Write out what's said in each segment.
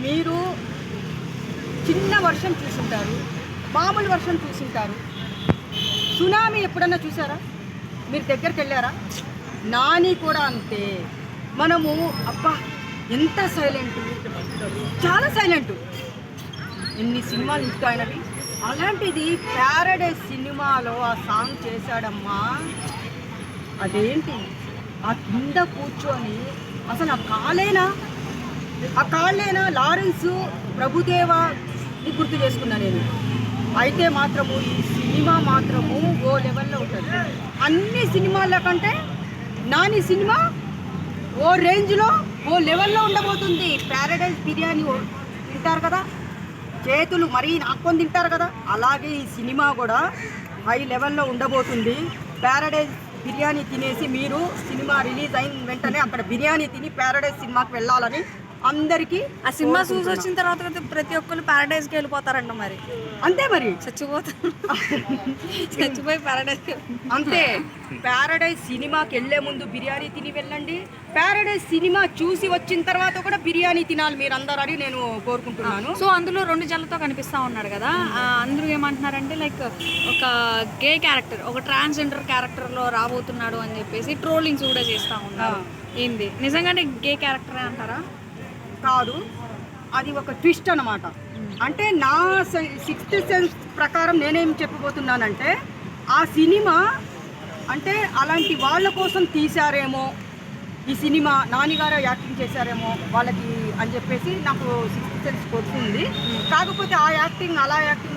మీరు చిన్న వర్షం చూసుంటారు, మామూలు వర్షం చూసుంటారు. సునామీ ఎప్పుడన్నా చూసారా? మీరు దగ్గరికి వెళ్ళారా? నాని కూడా అంతే. మనము అబ్బా ఎంత సైలెంటు, చాలా సైలెంటు. ఎన్ని సినిమాలు ఇంకా అయినవి. అలాంటిది ప్యారడైజ్ సినిమాలో ఆ సాంగ్ చేశాడమ్మా. అదేంటి ఆ కింద కూర్చొని అసలు ఆ కాళ్ళేనా లారెన్స్ ప్రభుదేవాని గుర్తు చేసుకున్నా నేను. అయితే మాత్రము ఈ సినిమా మాత్రము ఓ లెవెల్లో ఉంటుంది. అన్ని సినిమాల కంటే నాని సినిమా ఓ రేంజ్లో ఓ లెవెల్లో ఉండబోతుంది. ప్యారడైజ్ బిర్యానీ తింటారు కదా, చేతులు మరీ నాక్కొని తింటారు కదా, అలాగే ఈ సినిమా కూడా హై లెవెల్లో ఉండబోతుంది. ప్యారడైజ్ బిర్యానీ తినేసి మీరు సినిమా రిలీజ్ అయిన వెంటనే అక్కడ బిర్యానీ తిని ప్యారడైజ్ సినిమాకి వెళ్ళాలని అందరికీ. ఆ సినిమా చూసి వచ్చిన తర్వాత ప్రతి ఒక్కరు ప్యారడైజ్కి వెళ్ళిపోతారంట. మరి అంతే, మరి చచ్చిపోయి ప్యారడైజ్ అంతే. ప్యారడైజ్ సినిమాకి వెళ్ళే ముందు బిర్యానీ తిని వెళ్ళండి. ప్యారడైజ్ సినిమా చూసి వచ్చిన తర్వాత కూడా బిర్యానీ తినాలి మీరు అందరూ అని నేను కోరుకుంటున్నాను. సో అందులో 2 జళ్ళతో కనిపిస్తూ ఉన్నాడు కదా, అందరూ ఏమంటున్నారంటే లైక్ ఒక గే క్యారెక్టర్, ఒక ట్రాన్స్జెండర్ క్యారెక్టర్లో రాబోతున్నాడు అని చెప్పేసి ట్రోలింగ్స్ కూడా చేస్తూ ఉన్నారు. ఏంది నిజంగానే గే క్యారెక్టరే అంటారా? కాదు, అది ఒక ట్విస్ట్ అన్నమాట. అంటే నా 6th సెన్స్ ప్రకారం నేనేం చెప్పబోతున్నానంటే, ఆ సినిమా అంటే అలాంటి వాళ్ళ కోసం తీశారేమో ఈ సినిమా, నానిగారు యాక్టింగ్ చేశారేమో వాళ్ళకి అని చెప్పేసి నాకు 6th సెన్స్ కొడుతుంది. కాకపోతే ఆ యాక్టింగ్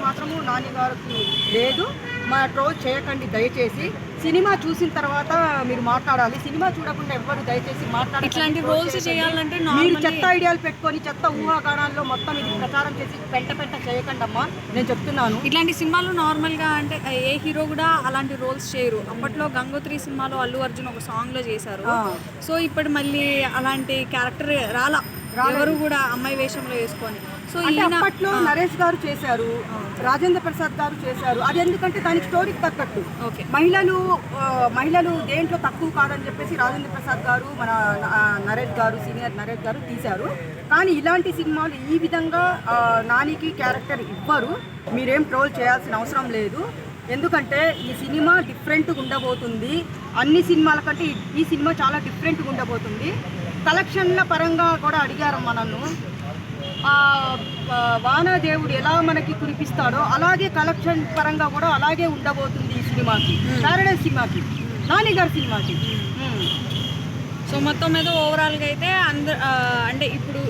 మాత్రము నానిగారికి లేదు. మా ట్రోల్ చేయకండి దయచేసి. సినిమా చూసిన తర్వాత మీరు మాట్లాడాలి. సినిమా చూడకుండా ఎవ్వరు దయచేసి మాట్లాడాలి. ఇట్లాంటి రోల్స్ చేయాలంటే మీరు చెత్త ఐడియాలు పెట్టుకొని చెత్త ఊహాగానాల్లో మొత్తం ఇది ప్రచారం చేసి పెంట చేయకండి అమ్మా, నేను చెప్తున్నాను. ఇట్లాంటి సినిమాలు నార్మల్గా అంటే ఏ హీరో కూడా అలాంటి రోల్స్ చేయరు. అప్పట్లో గంగోత్రి సినిమాలో అల్లు అర్జున్ ఒక సాంగ్లో చేశారు. సో ఇప్పుడు మళ్ళీ అలాంటి క్యారెక్టర్ ఎవరు కూడా అమ్మాయి వేషంలో వేసుకొని. సో అప్పట్లో నరేష్ గారు చేశారు, రాజేంద్ర ప్రసాద్ గారు చేశారు. అది ఎందుకంటే దానికి స్టోరీకి తగ్గట్టు మహిళలు దేంట్లో తక్కువ కాదని చెప్పేసి రాజేంద్ర ప్రసాద్ గారు, మన నరేష్ గారు, సీనియర్ నరేష్ గారు తీశారు. కానీ ఇలాంటి సినిమాలు ఈ విధంగా నానికి క్యారెక్టర్ ఇవ్వరు. మీరేం ట్రోల్ చేయాల్సిన అవసరం లేదు. ఎందుకంటే ఈ సినిమా డిఫరెంట్గా ఉండబోతుంది. అన్ని సినిమాల కంటే ఈ సినిమా చాలా డిఫరెంట్గా ఉండబోతుంది. కలెక్షన్ల పరంగా కూడా అడిగారమ్మా నన్ను. వానాదేవుడు ఎలా మనకి కురిపిస్తాడో అలాగే కలెక్షన్ పరంగా కూడా అలాగే ఉండబోతుంది ఈ సినిమాకి, ప్యారడైజ్ సినిమాకి, నాని గారి సినిమాకి. సో మొత్తం మీద ఓవరాల్గా అయితే అంటే ఇప్పుడు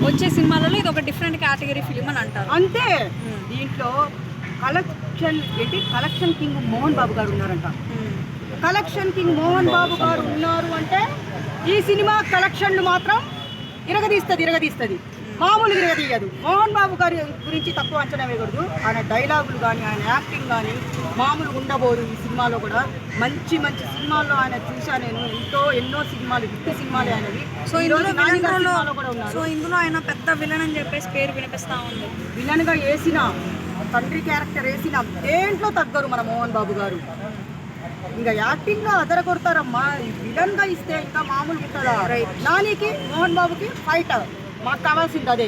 వచ్చే సినిమాలలో ఇది ఒక డిఫరెంట్ కేటగిరీ ఫిలిం అని అంటారు. అంతే. దీంట్లో కలెక్షన్ కింగ్ మోహన్ బాబు గారు ఉన్నారంట. కలెక్షన్ కింగ్ మోహన్ బాబు గారు ఉన్నారు అంటే ఈ సినిమా కలెక్షన్లు మాత్రం ఇరగదీస్తుంది. మామూలుగా ఇరగదీయదు. మోహన్ బాబు గారి గురించి తక్కువ అంచనా వేయకూడదు. ఆయన డైలాగులు కానీ, ఆయన యాక్టింగ్ కానీ మామూలుగా ఉండబోదు. ఈ సినిమాలో కూడా మంచి సినిమాల్లో ఆయన చూసా నేను. ఎన్నో సినిమాలు, హిట్ సినిమాలు ఆయనవి. సో ఇందులో ఆయన పెద్ద విలన్ అని చెప్పేసి పేరు వినిపిస్తూ ఉంది. విలన్గా వేసిన, తండ్రి క్యారెక్టర్ వేసిన దేంట్లో తగ్గరు మన మోహన్ బాబు గారు. ఇంకా యాక్టింగ్గా అదర కొడతారమ్మా. విలన్గా ఇస్తే ఇంకా మామూలుగా ఉంటుందా? నానికి, మోహన్ బాబుకి ఫైట్ మాకు కావాల్సింది అదే.